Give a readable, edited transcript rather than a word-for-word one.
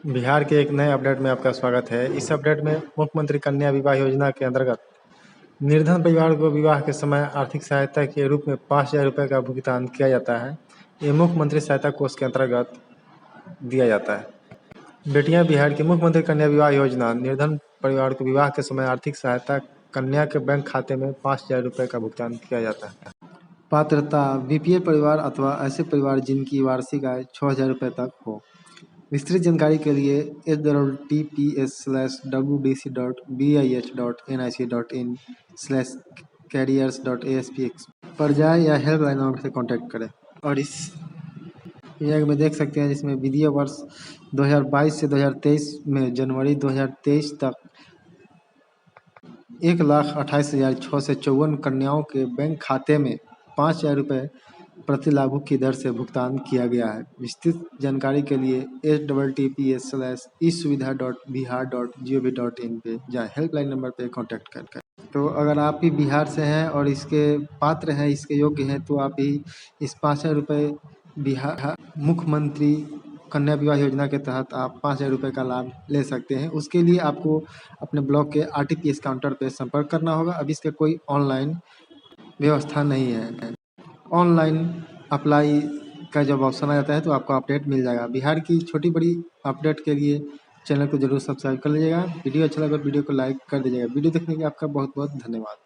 बिहार के एक नए अपडेट में आपका स्वागत है। इस अपडेट में मुख्यमंत्री कन्या विवाह योजना के अंतर्गत निर्धन परिवार को विवाह के समय आर्थिक सहायता के रूप में 5,000 रुपये का भुगतान किया जाता है। ये मुख्यमंत्री सहायता कोष के अंतर्गत दिया जाता है। बेटियां बिहार की मुख्यमंत्री कन्या विवाह योजना निर्धन परिवार को विवाह के समय आर्थिक सहायता कन्या के बैंक खाते में 5,000 रुपये का भुगतान किया जाता है। पात्रता बीपीएल परिवार अथवा ऐसे परिवार जिनकी वार्षिक आय 6,000 रुपये तक हो। विस्तृत जानकारी के लिए https://wbc.nic.in/careers.asp पर जाए या हेल्पलाइन नंबर से कांटेक्ट करें। और इस में देख सकते हैं जिसमें वित्तीय वर्ष 2022 से 2023 में जनवरी 2023 तक 1,28,654 कन्याओं के बैंक खाते में 5,000 रुपये प्रति लाभुक की दर से भुगतान किया गया है। विस्तृत जानकारी के लिए https://esuvidha.bihar.gov.in पे जाए हेल्पलाइन नंबर पे कांटेक्ट कर। तो अगर आप भी बिहार से हैं और इसके पात्र हैं, इसके योग्य हैं, तो आप भी इस 5,000 रुपये बिहार मुख्यमंत्री कन्या विवाह योजना के तहत आप 5,000 रुपये का लाभ ले सकते हैं। उसके लिए आपको अपने ब्लॉक के आरटीपीएस काउंटर पे संपर्क करना होगा। अभी इसका कोई ऑनलाइन व्यवस्था नहीं है। ऑनलाइन अप्लाई का जब ऑप्शन आ जाता है तो आपको अपडेट मिल जाएगा। बिहार की छोटी बड़ी अपडेट के लिए चैनल को जरूर सब्सक्राइब कर लीजिएगा। वीडियो अच्छा लगा वीडियो को लाइक कर दीजिएगा। वीडियो देखने के लिए आपका बहुत बहुत धन्यवाद।